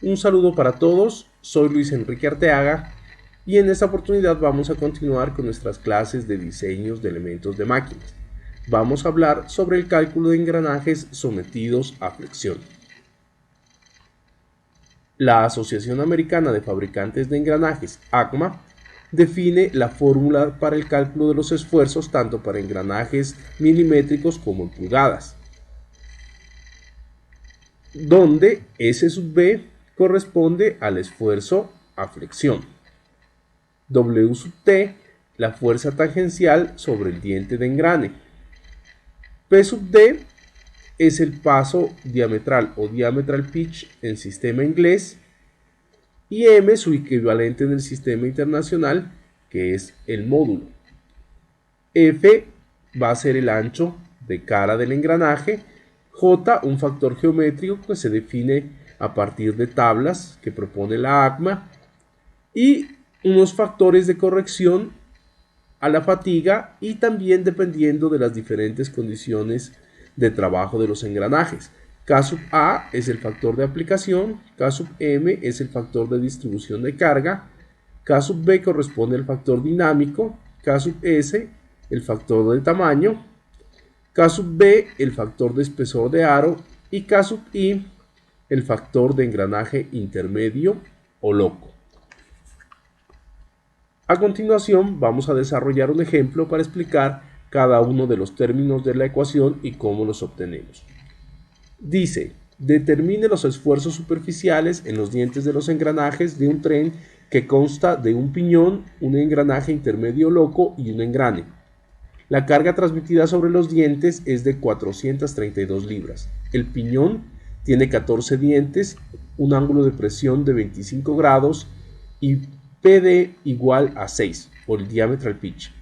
Un saludo para todos, soy Luis Enrique Arteaga y en esta oportunidad vamos a continuar con nuestras clases de diseños de elementos de máquinas. Vamos a hablar sobre el cálculo de engranajes sometidos a flexión. La Asociación Americana de Fabricantes de Engranajes, ACMA, define la fórmula para el cálculo de los esfuerzos tanto para engranajes milimétricos como en pulgadas, donde S sub B corresponde al esfuerzo a flexión. W sub T, la fuerza tangencial sobre el diente de engrane. P sub D es el paso diametral o diametral pitch en sistema inglés. Y M su equivalente en el sistema internacional, que es el módulo. F va a ser el ancho de cara del engranaje. J, un factor geométrico que se define a partir de tablas que propone la ACMA. Y unos factores de corrección a la fatiga y también dependiendo de las diferentes condiciones de trabajo de los engranajes. K sub A es el factor de aplicación, K sub M es el factor de distribución de carga, K sub B corresponde al factor dinámico, K sub S el factor de tamaño, K sub B el factor de espesor de aro y K sub I el factor de engranaje intermedio o loco. A continuación vamos a desarrollar un ejemplo para explicar cada uno de los términos de la ecuación y cómo los obtenemos. Dice, determine los esfuerzos superficiales en los dientes de los engranajes de un tren que consta de un piñón, un engranaje intermedio loco y un engrane. La carga transmitida sobre los dientes es de 432 libras. El piñón tiene 14 dientes, un ángulo de presión de 25 grados y PD igual a 6, por el diametral pitch.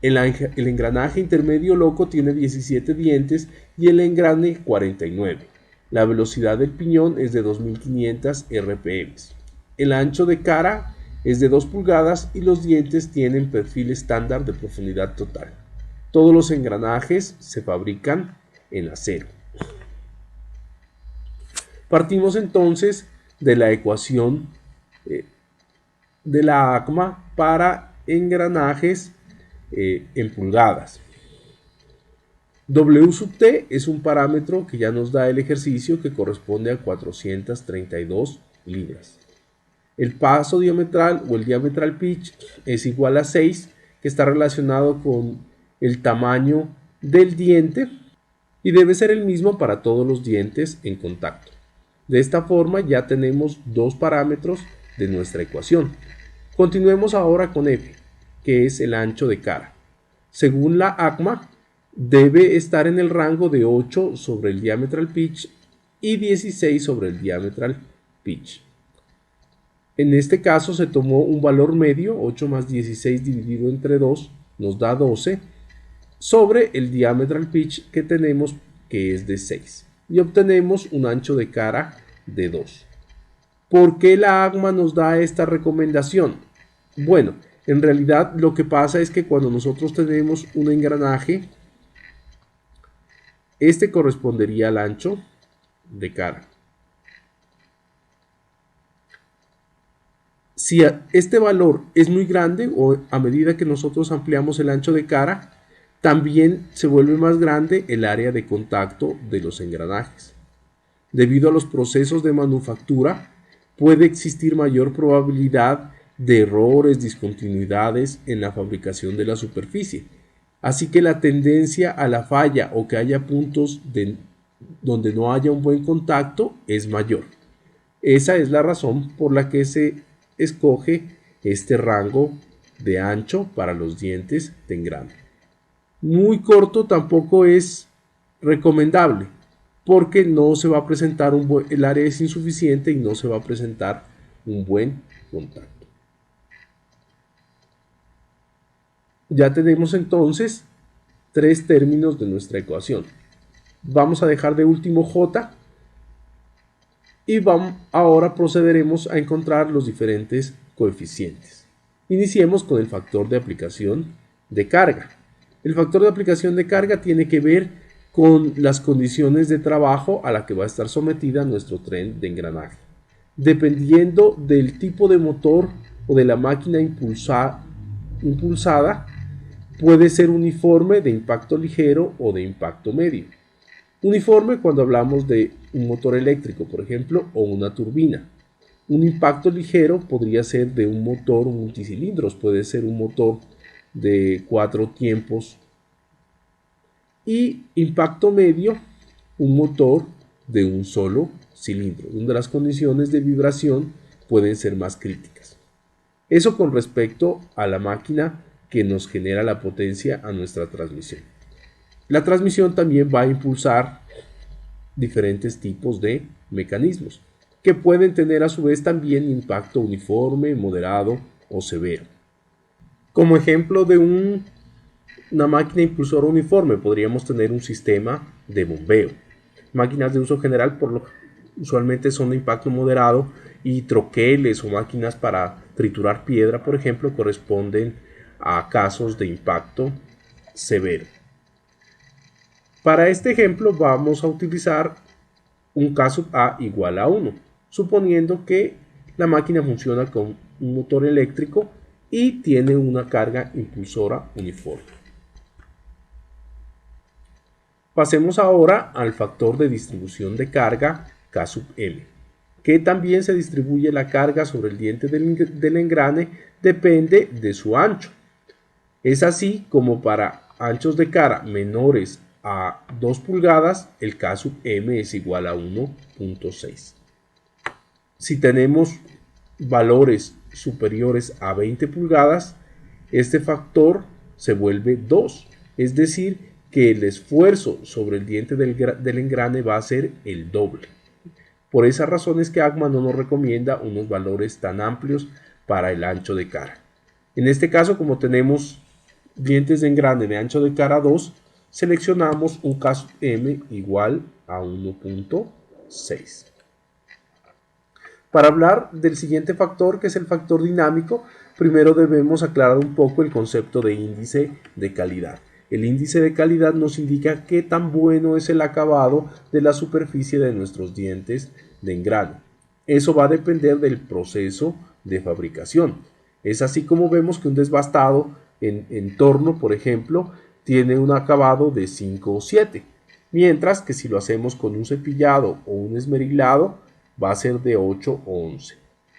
El engranaje intermedio loco tiene 17 dientes y el engrane 49. La velocidad del piñón es de 2500 RPM. El ancho de cara es de 2 pulgadas y los dientes tienen perfil estándar de profundidad total. Todos los engranajes se fabrican en acero. Partimos entonces de la ecuación de la ACMA para engranajes en pulgadas. W sub T es un parámetro que ya nos da el ejercicio que corresponde a 432 libras. El paso diametral o el diametral pitch es igual a 6, que está relacionado con el tamaño del diente y debe ser el mismo para todos los dientes en contacto. De esta forma ya tenemos dos parámetros de nuestra ecuación. Continuemos ahora con F, que es el ancho de cara. Según la ACMA, debe estar en el rango de 8 sobre el diametral pitch y 16 sobre el diametral pitch. En este caso se tomó un valor medio, 8 más 16 dividido entre 2 nos da 12, sobre el diametral pitch que tenemos, que es de 6. Y obtenemos un ancho de cara de 2. ¿Por qué la ACMA nos da esta recomendación? Bueno, en realidad lo que pasa es que cuando nosotros tenemos un engranaje, este correspondería al ancho de cara. Si este valor es muy grande o a medida que nosotros ampliamos el ancho de cara, también se vuelve más grande el área de contacto de los engranajes. Debido a los procesos de manufactura, puede existir mayor probabilidad de errores, discontinuidades en la fabricación de la superficie. Así que la tendencia a la falla o que haya puntos donde no haya un buen contacto es mayor. Esa es la razón por la que se escoge este rango de ancho para los dientes de engrane. Muy corto tampoco es recomendable porque no se va a presentar el área es insuficiente y no se va a presentar un buen contacto. Ya tenemos entonces tres términos de nuestra ecuación. Vamos a dejar de último J y ahora procederemos a encontrar los diferentes coeficientes. Iniciemos con el factor de aplicación de carga. El factor de aplicación de carga tiene que ver con las condiciones de trabajo a la que va a estar sometida nuestro tren de engranaje. Dependiendo del tipo de motor o de la máquina impulsada, puede ser uniforme, de impacto ligero o de impacto medio. Uniforme cuando hablamos de un motor eléctrico, por ejemplo, o una turbina. Un impacto ligero podría ser de un motor multicilindros, puede ser un motor de 4 tiempos. Y impacto medio, un motor de un solo cilindro, donde las condiciones de vibración pueden ser más críticas. Eso con respecto a la máquina que nos genera la potencia a nuestra transmisión. La transmisión también va a impulsar diferentes tipos de mecanismos, que pueden tener a su vez también impacto uniforme, moderado o severo. Como ejemplo de una máquina impulsora uniforme podríamos tener un sistema de bombeo. Máquinas de uso general usualmente son de impacto moderado, y troqueles o máquinas para triturar piedra, por ejemplo, corresponden a casos de impacto severo. Para este ejemplo vamos a utilizar un K sub A igual a 1, suponiendo que la máquina funciona con un motor eléctrico y tiene una carga impulsora uniforme. Pasemos ahora al factor de distribución de carga K sub M, que también se distribuye la carga sobre el diente del engrane, depende de su ancho. Es así como para anchos de cara menores a 2 pulgadas, el K sub M es igual a 1.6. Si tenemos valores superiores a 20 pulgadas, este factor se vuelve 2, es decir, que el esfuerzo sobre el diente del engrane va a ser el doble. Por esas razones que ACMA no nos recomienda unos valores tan amplios para el ancho de cara. En este caso, como tenemos dientes de engrane de ancho de cara 2, seleccionamos un K sub M igual a 1.6. Para hablar del siguiente factor, que es el factor dinámico, primero debemos aclarar un poco el concepto de índice de calidad. El índice de calidad nos indica qué tan bueno es el acabado de la superficie de nuestros dientes de engrane. Eso va a depender del proceso de fabricación. Es así como vemos que un desbastado en torno, por ejemplo, tiene un acabado de 5 o 7, mientras que si lo hacemos con un cepillado o un esmerilado va a ser de 8 o 11.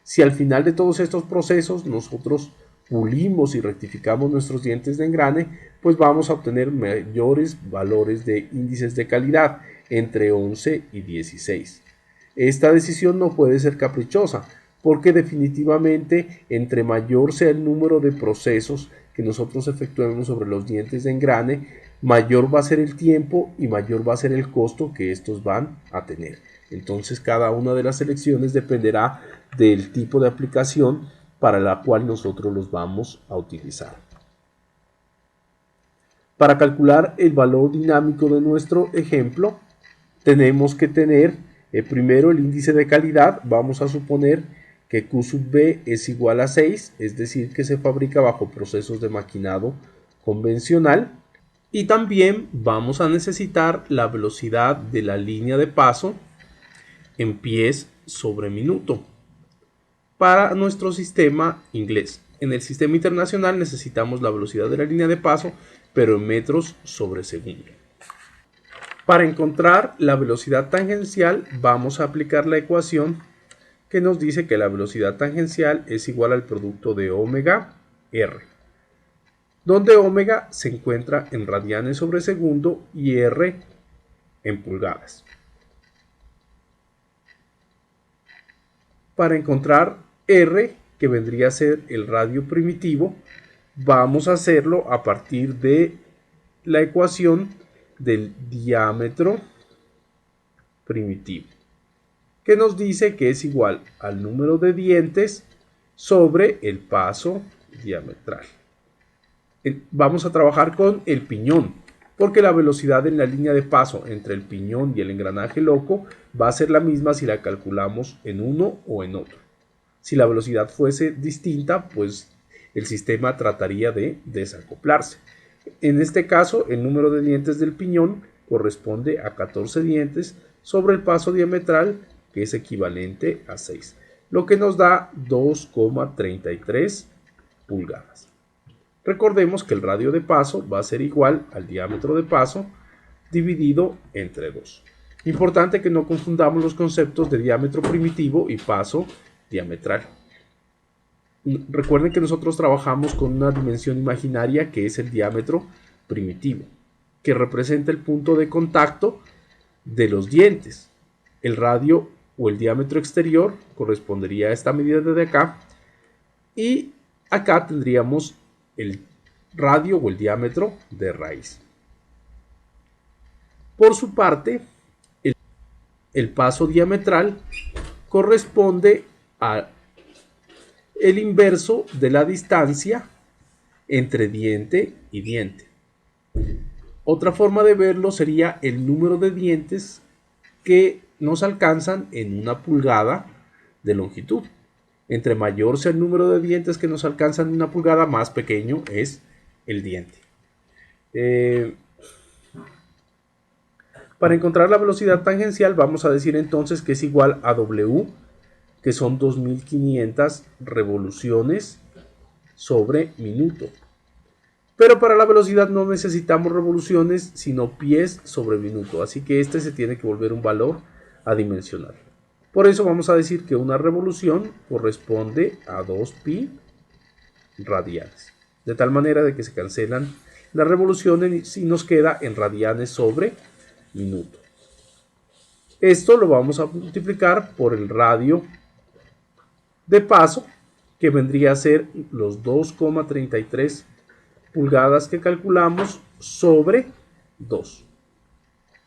Si al final de todos estos procesos nosotros pulimos y rectificamos nuestros dientes de engrane, pues vamos a obtener mayores valores de índices de calidad, entre 11 y 16. Esta decisión no puede ser caprichosa, porque definitivamente entre mayor sea el número de procesos que nosotros efectuemos sobre los dientes de engrane, mayor va a ser el tiempo y mayor va a ser el costo que estos van a tener. Entonces cada una de las selecciones dependerá del tipo de aplicación para la cual nosotros los vamos a utilizar. Para calcular el valor dinámico de nuestro ejemplo, tenemos que tener primero el índice de calidad. Vamos a suponer que Q sub B es igual a 6, es decir, que se fabrica bajo procesos de maquinado convencional. Y también vamos a necesitar la velocidad de la línea de paso en pies sobre minuto para nuestro sistema inglés. En el sistema internacional necesitamos la velocidad de la línea de paso, pero en metros sobre segundo. Para encontrar la velocidad tangencial vamos a aplicar la ecuación que nos dice que la velocidad tangencial es igual al producto de omega R, donde omega se encuentra en radianes sobre segundo y R en pulgadas. Para encontrar R, que vendría a ser el radio primitivo, vamos a hacerlo a partir de la ecuación del diámetro primitivo, que nos dice que es igual al número de dientes sobre el paso diametral. Vamos a trabajar con el piñón, porque la velocidad en la línea de paso entre el piñón y el engranaje loco va a ser la misma si la calculamos en uno o en otro. Si la velocidad fuese distinta, pues el sistema trataría de desacoplarse. En este caso, el número de dientes del piñón corresponde a 14 dientes sobre el paso diametral, que es equivalente a 6. lo que nos da 2,33 pulgadas. Recordemos que el radio de paso va a ser igual al diámetro de paso dividido entre 2. Importante que no confundamos los conceptos de diámetro primitivo y paso diametral. Recuerden que nosotros trabajamos con una dimensión imaginaria que es el diámetro primitivo, que representa el punto de contacto de los dientes. El radio o el diámetro exterior correspondería a esta medida de acá, y acá tendríamos el radio o el diámetro de raíz. Por su parte, el paso diametral corresponde a el inverso de la distancia entre diente y diente. Otra forma de verlo sería el número de dientes que nos alcanzan en una pulgada de longitud. Entre mayor sea el número de dientes que nos alcanzan en una pulgada, más pequeño es el diente. Para encontrar la velocidad tangencial vamos a decir entonces que es igual a W, que son 2500 revoluciones sobre minuto. Pero para la velocidad no necesitamos revoluciones, sino pies sobre minuto. Así que este se tiene que volver un valor adimensional. Por eso vamos a decir que una revolución corresponde a 2pi radianes. De tal manera de que se cancelan las revoluciones y nos queda en radianes sobre minuto. Esto lo vamos a multiplicar por el radio de paso, que vendría a ser los 2,33 pulgadas que calculamos sobre 2.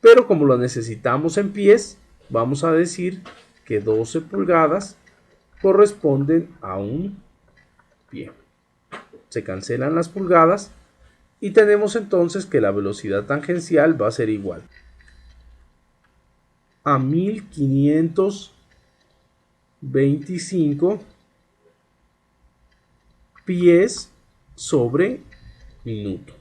Pero como lo necesitamos en pies, vamos a decir que 12 pulgadas corresponden a un pie. Se cancelan las pulgadas y tenemos entonces que la velocidad tangencial va a ser igual a 1525 pies sobre minuto.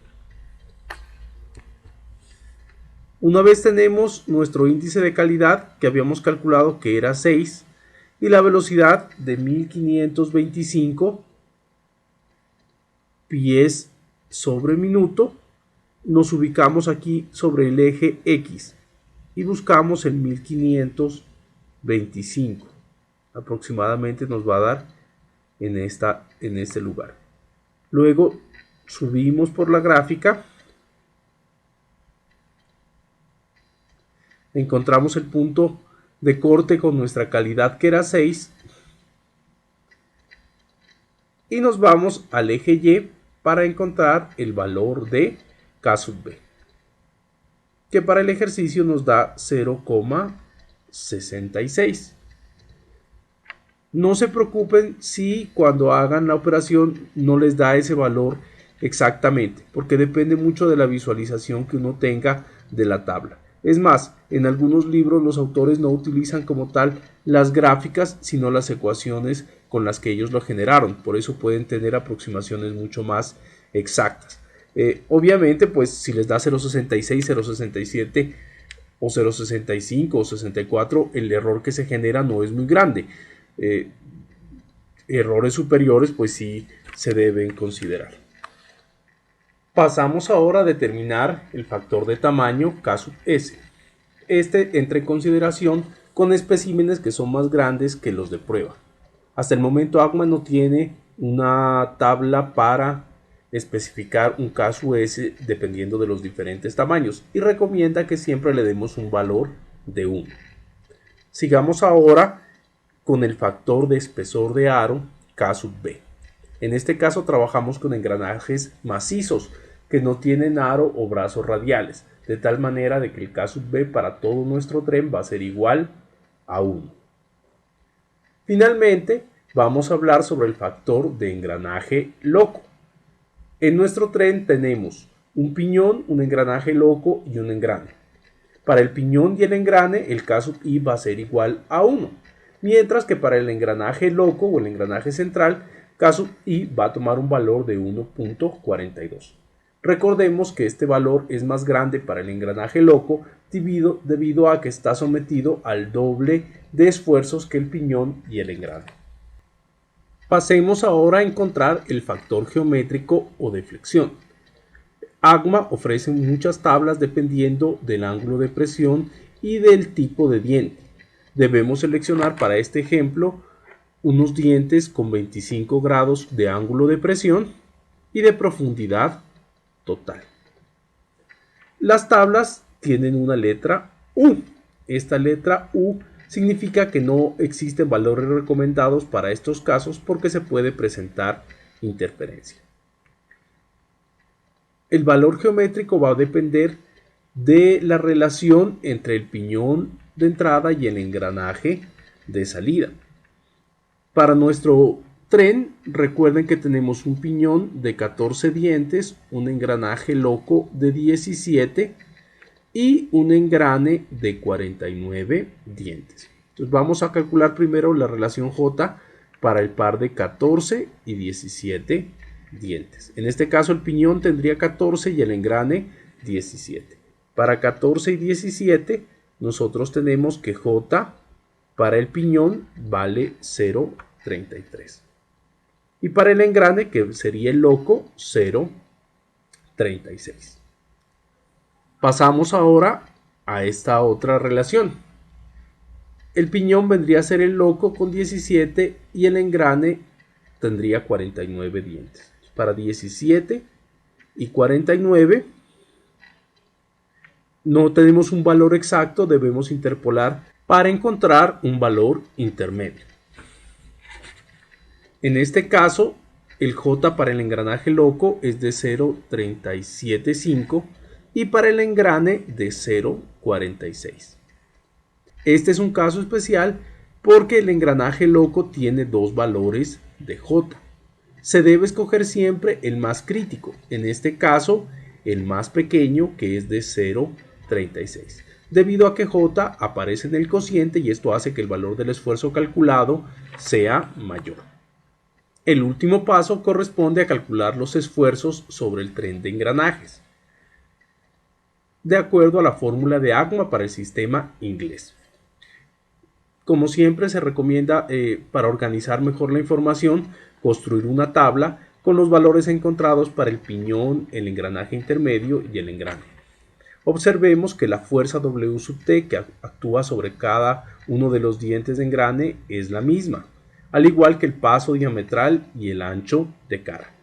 Una vez tenemos nuestro índice de calidad que habíamos calculado que era 6 y la velocidad de 1525 pies sobre minuto, nos ubicamos aquí sobre el eje X y buscamos el 1525. Aproximadamente nos va a dar en este lugar. Luego subimos por la gráfica, encontramos el punto de corte con nuestra calidad que era 6 y nos vamos al eje Y para encontrar el valor de K sub B, que para el ejercicio nos da 0,66. No se preocupen si cuando hagan la operación no les da ese valor exactamente, porque depende mucho de la visualización que uno tenga de la tabla. Es más, en algunos libros los autores no utilizan como tal las gráficas, sino las ecuaciones con las que ellos lo generaron. Por eso pueden tener aproximaciones mucho más exactas. Obviamente, pues si les da 0,66, 0,67 o 0,65 o 64, el error que se genera no es muy grande. Errores superiores pues sí se deben considerar. Pasamos ahora a determinar el factor de tamaño K sub S. Este entra en consideración con especímenes que son más grandes que los de prueba. Hasta el momento ACMA no tiene una tabla para especificar un K sub S dependiendo de los diferentes tamaños y recomienda que siempre le demos un valor de 1. Sigamos ahora con el factor de espesor de aro K sub B. En este caso trabajamos con engranajes macizos que no tienen aro o brazos radiales, de tal manera de que el K sub B para todo nuestro tren va a ser igual a 1. Finalmente, vamos a hablar sobre el factor de engranaje loco. En nuestro tren tenemos un piñón, un engranaje loco y un engrane. Para el piñón y el engrane, el K sub I va a ser igual a 1. Mientras que para el engranaje loco o el engranaje central, K sub I va a tomar un valor de 1.42. Recordemos que este valor es más grande para el engranaje loco debido a que está sometido al doble de esfuerzos que el piñón y el engrane. Pasemos ahora a encontrar el factor geométrico o de flexión. ACMA ofrece muchas tablas dependiendo del ángulo de presión y del tipo de diente. Debemos seleccionar para este ejemplo unos dientes con 25 grados de ángulo de presión y de profundidad total. Las tablas tienen una letra U. Esta letra U significa que no existen valores recomendados para estos casos porque se puede presentar interferencia. El valor geométrico va a depender de la relación entre el piñón de entrada y el engranaje de salida. Para nuestro tren, recuerden que tenemos un piñón de 14 dientes, un engranaje loco de 17 y un engrane de 49 dientes. Entonces vamos a calcular primero la relación J para el par de 14 y 17 dientes. En este caso el piñón tendría 14 y el engrane 17. Para 14 y 17 nosotros tenemos que J para el piñón vale 0,33. Y para el engrane, que sería el loco, 0,36. Pasamos ahora a esta otra relación. El piñón vendría a ser el loco con 17 y el engrane tendría 49 dientes. Para 17 y 49 no tenemos un valor exacto, debemos interpolar para encontrar un valor intermedio. En este caso, el J para el engranaje loco es de 0,375 y para el engrane de 0,46. Este es un caso especial porque el engranaje loco tiene dos valores de J. Se debe escoger siempre el más crítico, en este caso el más pequeño, que es de 0,36, debido a que J aparece en el cociente y esto hace que el valor del esfuerzo calculado sea mayor. El último paso corresponde a calcular los esfuerzos sobre el tren de engranajes, de acuerdo a la fórmula de ACMA para el sistema inglés. Como siempre se recomienda para organizar mejor la información construir una tabla con los valores encontrados para el piñón, el engranaje intermedio y el engrane. Observemos que la fuerza W sub T que actúa sobre cada uno de los dientes de engrane es la misma, al igual que el paso diametral y el ancho de cara.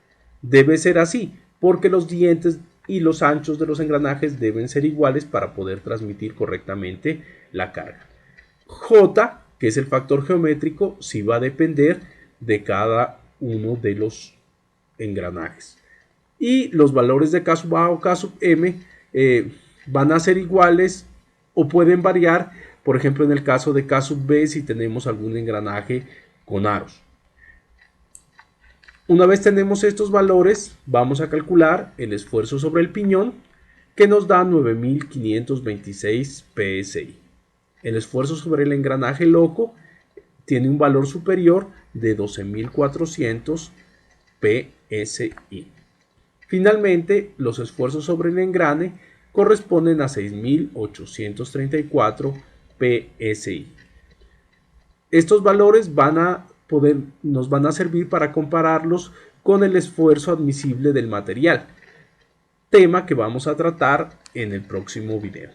Debe ser así, porque los dientes y los anchos de los engranajes deben ser iguales para poder transmitir correctamente la carga. J, que es el factor geométrico, sí va a depender de cada uno de los engranajes. Y los valores de K sub A o K sub M van a ser iguales o pueden variar, por ejemplo en el caso de K sub B si tenemos algún engranaje con aros. Una vez tenemos estos valores, vamos a calcular el esfuerzo sobre el piñón, que nos da 9.526 PSI. El esfuerzo sobre el engranaje loco tiene un valor superior de 12.400 PSI. Finalmente, los esfuerzos sobre el engrane corresponden a 6.834 PSI. Estos valores nos van a servir para compararlos con el esfuerzo admisible del material, tema que vamos a tratar en el próximo video.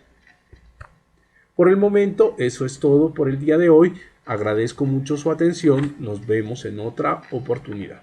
Por el momento, eso es todo por el día de hoy. Agradezco mucho su atención. Nos vemos en otra oportunidad.